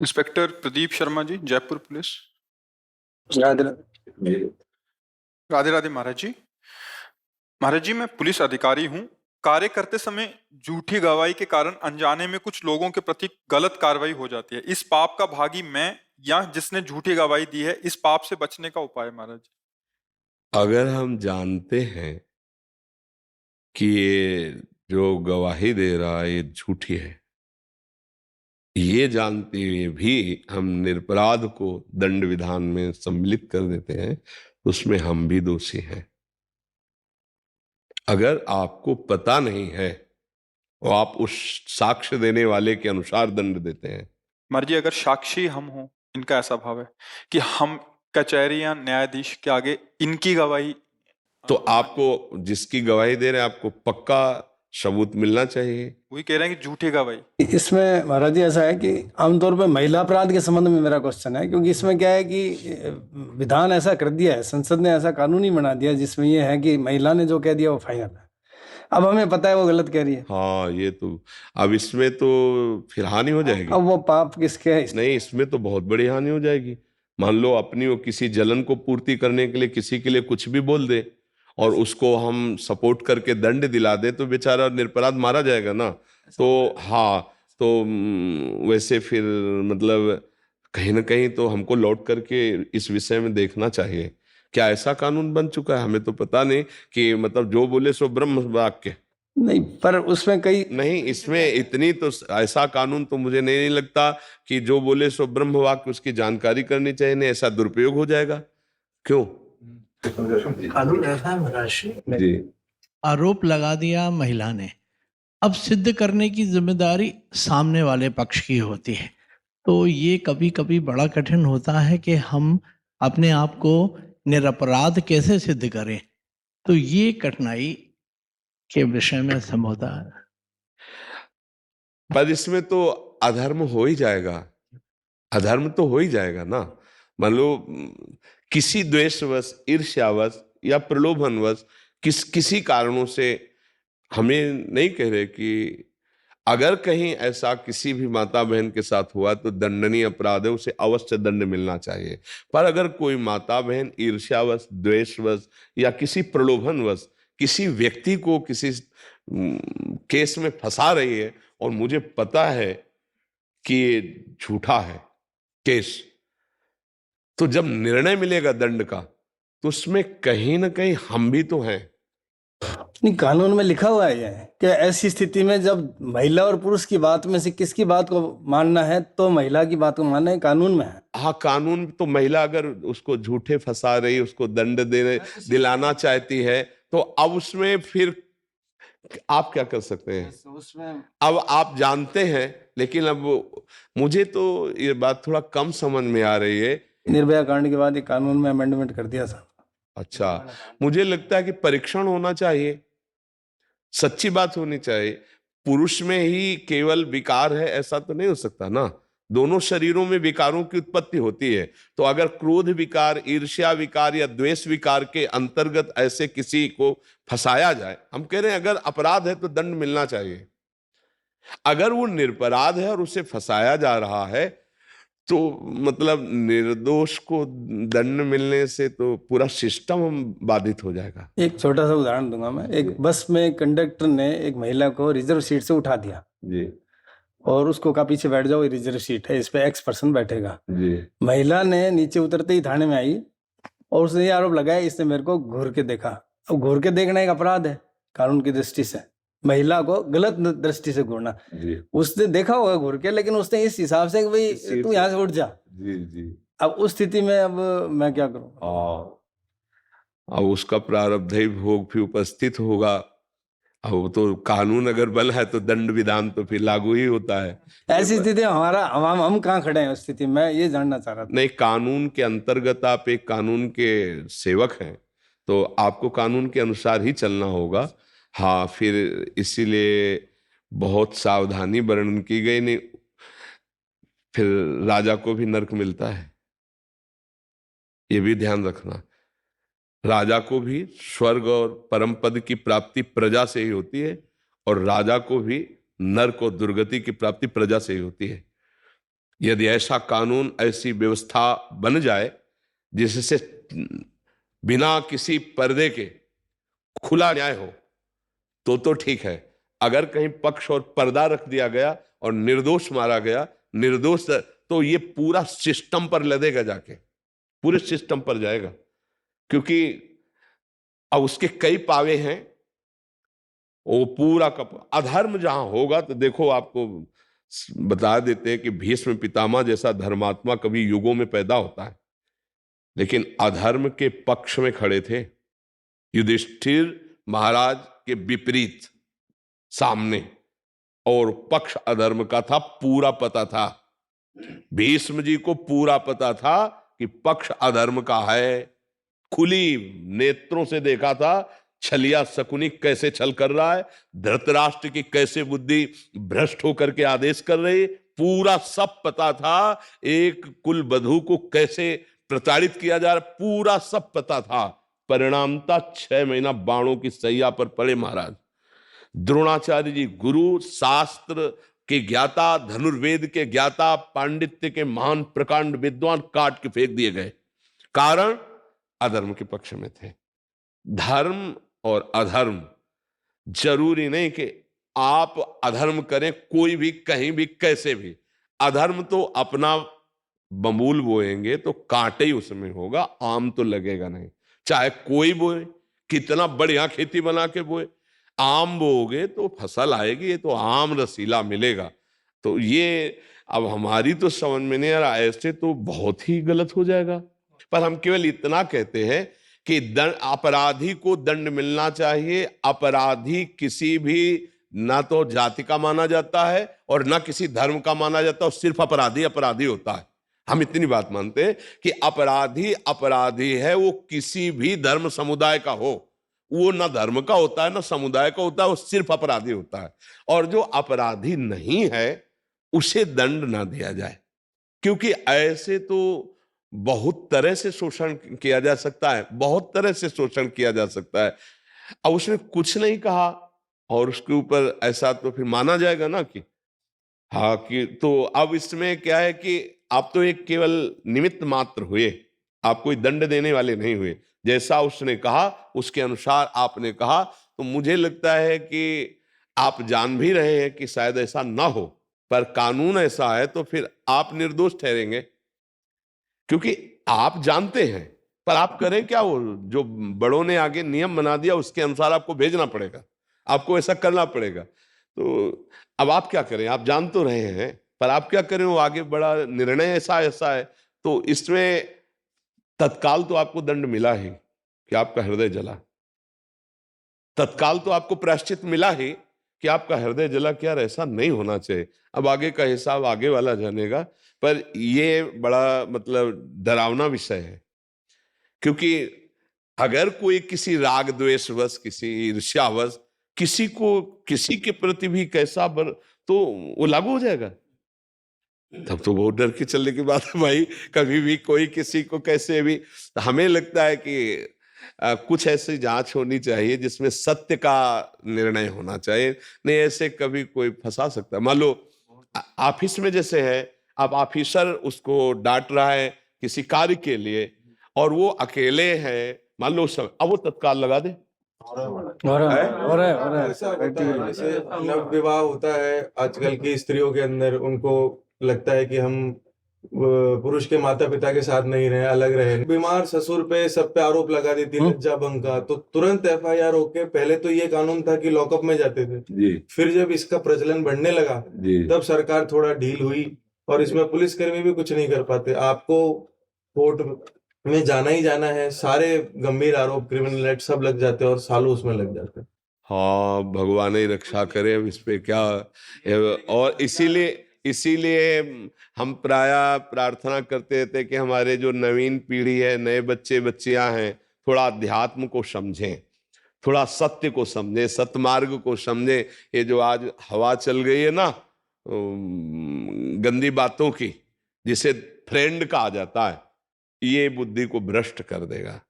Inspector Pradeep Sharma ji, Jaipur police. Radhe Radhe. Radhe Radhe महाराज जी। महाराज जी, मैं police अधिकारी हूँ। कार्य करते समय झूठी गवाही के कारण अनजाने में कुछ लोगों के प्रति गलत कार्रवाई हो जाती है। इस पाप का भागी मैं या जिसने झूठी गवाही दी है, इस पाप से बचने का उपाय महाराज जी। अगर हम जानते हैं कि ये जो गवाही दे रहा है ये झूठी है, ये जानते हुए भी हम निरपराध को दंड विधान में सम्मिलित कर देते हैं, उसमें हम भी दोषी हैं। अगर आपको पता नहीं है तो आप उस साक्ष्य देने वाले के अनुसार दंड देते हैं। महाराज जी, अगर साक्षी हम हों, इनका ऐसा भाव है कि हम कचहरी या न्यायाधीश के आगे इनकी गवाही, तो आपको जिसकी गवाही दे रहे हैं आपको पक्का सबूत मिलना चाहिए। वही कह रहे हैं कि झूठी गवाही। इसमें महाराज जी ऐसा है कि आमतौर पर महिला अपराध के संबंध में मेरा क्वेश्चन है, क्योंकि इसमें क्या है कि विधान ऐसा कर दिया है, संसद ने ऐसा कानून ही बना दिया जिसमें ये है कि महिला ने जो कह दिया वो फाइनल है। अब हमें पता है वो गलत कह रही है। हाँ, ये तो अब इसमें तो फिर हानि हो जाएगी। अब वो पाप किसके है? नहीं, इसमें तो बहुत बड़ी हानि हो जाएगी। मान लो अपनी वो किसी जलन को पूर्ति करने के लिए किसी के लिए कुछ भी बोल दे और उसको हम सपोर्ट करके दंड दिला दे तो बेचारा निरपराध मारा जाएगा ना। तो हाँ, तो वैसे फिर मतलब कहीं ना कहीं तो हमको लौट करके इस विषय में देखना चाहिए। क्या ऐसा कानून बन चुका है? हमें तो पता नहीं कि मतलब जो बोले सो ब्रह्म वाक्य। नहीं, पर उसमें कई नहीं, इसमें इतनी तो ऐसा कानून तो मुझे नहीं लगता कि जो बोले सो ब्रह्म वाक्य, उसकी जानकारी करनी चाहिए। नहीं, ऐसा दुरुपयोग हो जाएगा। क्यों? कानून ऐसा है महाराज जी, आरोप लगा दिया महिला ने, अब सिद्ध करने की जिम्मेदारी सामने वाले पक्ष की होती है। तो ये कभी कभी बड़ा कठिन होता है कि हम अपने आप को निरपराध कैसे सिद्ध करें। तो ये कठिनाई के विषय में समझौता है। पर इसमें तो अधर्म हो ही जाएगा। अधर्म तो हो ही जाएगा ना। मान लो किसी द्वेषवश, ईर्ष्यावश या प्रलोभनवश किसी कारणों से, हमें नहीं कह रहे कि अगर कहीं ऐसा किसी भी माता बहन के साथ हुआ तो दंडनीय अपराध है, उसे अवश्य दंड मिलना चाहिए। पर अगर कोई माता बहन ईर्ष्यावश, द्वेषवश या किसी प्रलोभनवश किसी व्यक्ति को किसी केस में फंसा रही है और मुझे पता है कि ये झूठा है केस, तो जब निर्णय मिलेगा दंड का तो उसमें कहीं ना कहीं हम भी तो हैं। नहीं, कानून में लिखा हुआ है ये कि ऐसी स्थिति में जब महिला और पुरुष की बात में से किसकी बात को मानना है तो महिला की बात को मानना है, कानून में है। हाँ, कानून तो महिला अगर उसको झूठे फंसा रही, उसको दंड दिलाना चाहती है, तो अब उसमें फिर आप क्या कर सकते हैं? उसमें अब आप जानते हैं, लेकिन अब मुझे तो ये बात थोड़ा कम समझ में आ रही है। निर्भया कांड के बाद ये कानून में अमेंडमेंट कर दिया था। अच्छा, मुझे लगता है कि परीक्षण होना चाहिए, सच्ची बात होनी चाहिए। पुरुष में ही केवल विकार है ऐसा तो नहीं हो सकता ना। दोनों शरीरों में विकारों की उत्पत्ति होती है। तो अगर क्रोध विकार, ईर्ष्या विकार या द्वेष विकार के अंतर्गत ऐसे किसी को फंसाया जाए, हम कह रहे हैं अगर अपराध है तो दंड मिलना चाहिए। अगर वो निरपराध है और उसे फंसाया जा रहा है तो मतलब निर्दोष को दंड मिलने से तो पूरा सिस्टम बाधित हो जाएगा। एक छोटा सा उदाहरण दूंगा मैं। एक बस में कंडक्टर ने एक महिला को रिजर्व सीट से उठा दिया जी और उसको कहा पीछे बैठ जाओ, ये रिजर्व सीट है, इस पे एक्स पर्सन बैठेगा। जी। महिला ने नीचे उतरते ही थाने में आई और उसने ये आरोप लगाया इसने मेरे को घूर के देखा। अब घूर के देखना एक अपराध है कानून की दृष्टि से, महिला को गलत दृष्टि से घूरना। उसने देखा होगा घूर के, लेकिन उसने इस हिसाब से कि भाई तू यहाँ से उठ जा। जी जी। अब उस स्थिति में अब मैं क्या करूं? अब उसका प्रारब्ध भोग भी उपस्थित होगा। अब तो कानून अगर बल है तो दंड विधान तो फिर लागू ही होता है। ऐसी स्थिति हमारा हम कहाँ खड़े हैं उस स्थिति में, मैं ये जानना चाह रहा था। नहीं, कानून के अंतर्गत आप एक कानून के सेवक हैं तो आपको कानून के अनुसार ही चलना होगा। हाँ, फिर इसीलिए बहुत सावधानी वर्णन की गई। नहीं, फिर राजा को भी नर्क मिलता है, ये भी ध्यान रखना। राजा को भी स्वर्ग और परम पद की प्राप्ति प्रजा से ही होती है और राजा को भी नर्क और दुर्गति की प्राप्ति प्रजा से ही होती है। यदि ऐसा कानून, ऐसी व्यवस्था बन जाए जिससे बिना किसी पर्दे के खुला न्याय हो, तो ठीक है। अगर कहीं पक्ष और पर्दा रख दिया गया और निर्दोष मारा गया, निर्दोष, तो ये पूरा सिस्टम पर लदेगा, जाके पूरे सिस्टम पर जाएगा, क्योंकि अब उसके कई पावे हैं। वो पूरा अधर्म जहां होगा, तो देखो आपको बता देते हैं कि भीष्म पितामह जैसा धर्मात्मा कभी युगों में पैदा होता है, लेकिन अधर्म के पक्ष में खड़े थे। युधिष्ठिर महाराज के विपरीत सामने, और पक्ष अधर्म का था, पूरा पता था। भीष्म जी को पूरा पता था कि पक्ष अधर्म का है, खुली नेत्रों से देखा था छलिया शकुनी कैसे छल कर रहा है, धृतराष्ट्र की कैसे बुद्धि भ्रष्ट होकर के आदेश कर रही, पूरा सब पता था। एक कुल वधू को कैसे प्रताड़ित किया जा रहा, पूरा सब पता था। परिणामता 6 महीना बाणों की सैया पर पड़े महाराज। द्रोणाचार्य जी गुरु, शास्त्र के ज्ञाता, धनुर्वेद के ज्ञाता, पांडित्य के महान प्रकांड विद्वान, काट के फेंक दिए गए। कारण अधर्म के पक्ष में थे। धर्म और अधर्म, जरूरी नहीं कि आप अधर्म करें, कोई भी, कहीं भी, कैसे भी। अधर्म तो अपना बमूल बोएंगे तो कांटे ही उसमें होगा, आम तो लगेगा नहीं। चाहे कोई बोए, कितना बढ़िया खेती बना के बोए, आम बोओगे तो फसल आएगी, ये तो आम रसीला मिलेगा। तो ये अब हमारी तो समझ में नहीं आ रहा, ऐसे तो बहुत ही गलत हो जाएगा। पर हम केवल इतना कहते हैं कि अपराधी को दंड मिलना चाहिए। अपराधी किसी भी, ना तो जाति का माना जाता है और ना किसी धर्म का माना जाता है, सिर्फ अपराधी अपराधी होता है। हम इतनी बात मानते हैं कि अपराधी अपराधी है, वो किसी भी धर्म समुदाय का हो, वो ना धर्म का होता है ना समुदाय का होता है, वो सिर्फ अपराधी होता है। और जो अपराधी नहीं है उसे दंड ना दिया जाए, क्योंकि ऐसे तो बहुत तरह से शोषण किया जा सकता है, बहुत तरह से शोषण किया जा सकता है। अब उसने कुछ नहीं कहा और उसके ऊपर ऐसा तो फिर माना जाएगा ना कि हाँ, कि तो अब इसमें क्या है कि आप तो एक केवल निमित्त मात्र हुए, आप कोई दंड देने वाले नहीं हुए। जैसा उसने कहा उसके अनुसार आपने कहा, तो मुझे लगता है कि आप जान भी रहे हैं कि शायद ऐसा ना हो, पर कानून ऐसा है तो फिर आप निर्दोष ठहरेंगे, क्योंकि आप जानते हैं। पर आप करें क्या, वो जो बड़ों ने आगे नियम बना दिया उसके अनुसार आपको भेजना पड़ेगा, आपको ऐसा करना पड़ेगा। तो अब आप क्या करें, आप जान तो रहे हैं, पर आप क्या करें, वो आगे बड़ा निर्णय ऐसा ऐसा है। तो इसमें तत्काल तो आपको दंड मिला ही कि आपका हृदय जला, तत्काल तो आपको प्रायश्चित मिला ही कि आपका हृदय जला। क्या ऐसा नहीं होना चाहिए। अब आगे का हिसाब आगे वाला जानेगा, पर ये बड़ा मतलब डरावना विषय है, क्योंकि अगर कोई किसी राग द्वेषवश, किसी ईर्ष्यावश किसी को, किसी के प्रति भी कैसा तो वो लागू हो जाएगा। तब तो बहुत डर के चलने की बात है भाई, कभी भी कोई किसी को कैसे भी। हमें लगता है कि कुछ ऐसी जांच होनी चाहिए जिसमें सत्य का निर्णय होना चाहिए। नहीं ऐसे कभी कोई फंसा सकता है। मान लो ऑफिस में जैसे है, अब ऑफिसर उसको डांट रहा है किसी कार्य के लिए और वो अकेले है, मान लो सब, अब वो तत्काल लगा दे। ऐसा होता है, जैसे नव विवाह होता है आजकल की स्त्रियों के अंदर, उनको लगता है कि हम पुरुष के माता पिता के साथ नहीं रहे, अलग रहे। बीमार ससुर पे सब पे आरोप लगा देती है लज्जा भंग का, तो तुरंत FIR होके, पहले तो ये कानून था कि लॉकअप में जाते थे जी। फिर जब इसका प्रचलन बढ़ने लगा जी। तब सरकार थोड़ा ढील हुई और इसमें पुलिसकर्मी भी कुछ नहीं कर पाते। आपको कोर्ट में जाना ही जाना है, सारे गंभीर आरोप, क्रिमिनल एक्ट सब लग जाते हैं और सालों उसमें लग जाते हैं। हाँ, भगवान ही रक्षा करे, अब इस पे क्या। और इसीलिए हम प्राय प्रार्थना करते रहते कि हमारे जो नवीन पीढ़ी है, नए बच्चे बच्चियां हैं, थोड़ा अध्यात्म को समझें, थोड़ा सत्य को समझें, सतमार्ग को समझें। ये जो आज हवा चल गई है ना गंदी बातों की, जिसे फ्रेंड कहा जाता है, ये बुद्धि को भ्रष्ट कर देगा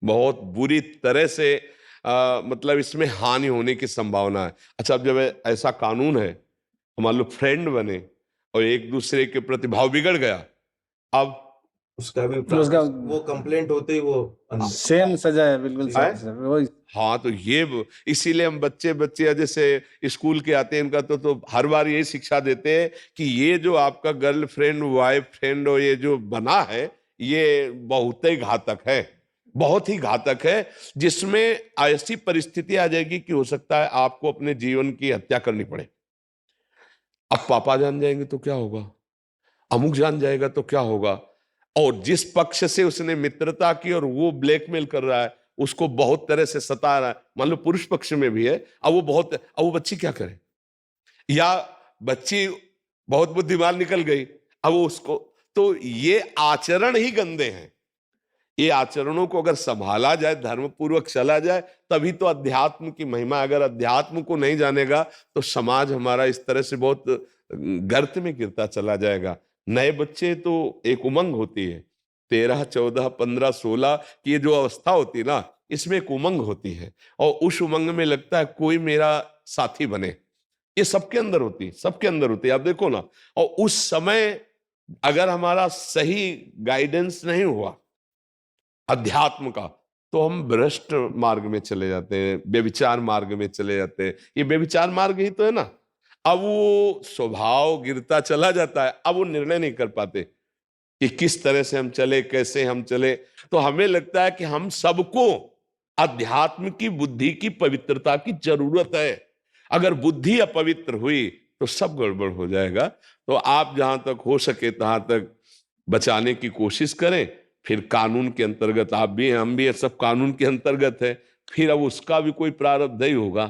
बहुत बुरी तरह से। मतलब इसमें हानि होने की संभावना है। अच्छा, अब जब ऐसा कानून है, मान लो फ्रेंड बने और एक दूसरे के प्रति भाव बिगड़ गया, अब उसका भी उसका वो कंप्लेंट होते ही वो अंदर। सेम सजा है, बिल्कुल है? सेम सजा, वही हाँ, तो ये इसीलिए हम बच्चे जैसे स्कूल के आते हैं, इनका तो हर बार यही शिक्षा देते हैं कि ये जो आपका गर्लफ्रेंड वाइफ फ्रेंड और ये जो बना है, ये बहुत ही घातक है, बहुत ही घातक है, जिसमें ऐसी परिस्थिति आ जाएगी कि हो सकता है आपको अपने जीवन की हत्या करनी पड़े। अब पापा जान जाएंगे तो क्या होगा, अमुक जान जाएगा तो क्या होगा, और जिस पक्ष से उसने मित्रता की और वो ब्लैकमेल कर रहा है, उसको बहुत तरह से सता रहा है, मान लो पुरुष पक्ष में भी है, अब वो बच्ची क्या करे, या बच्ची बहुत बुद्धिमान निकल गई, अब वो उसको, तो ये आचरण ही गंदे हैं। ये आचरणों को अगर संभाला जाए, धर्म पूर्वक चला जाए, तभी तो अध्यात्म की महिमा। अगर अध्यात्म को नहीं जानेगा तो समाज हमारा इस तरह से बहुत गर्त में गिरता चला जाएगा। नए बच्चे तो एक उमंग होती है, 13, 14, 15, 16 की ये जो अवस्था होती है ना, इसमें एक उमंग होती है, और उस उमंग में लगता है कोई मेरा साथी बने, ये सबके अंदर होती है, सबके अंदर होती है, आप देखो ना। और उस समय अगर हमारा सही गाइडेंस नहीं हुआ अध्यात्म का, तो हम भ्रष्ट मार्ग में चले जाते हैं, व्यभिचार मार्ग में चले जाते हैं। ये व्यभिचार मार्ग ही तो है ना। अब वो स्वभाव गिरता चला जाता है, अब वो निर्णय नहीं कर पाते कि किस तरह से हम चले, कैसे हम चले। तो हमें लगता है कि हम सबको अध्यात्म की, बुद्धि की, पवित्रता की जरूरत है। अगर बुद्धि अपवित्र हुई तो सब गड़बड़ हो जाएगा। तो आप जहां तक हो सके तहां तक बचाने की कोशिश करें। फिर कानून के अंतर्गत आप भी हैं, हम भी हैं, सब कानून के अंतर्गत है, फिर अब उसका भी कोई प्रारब्ध ही होगा।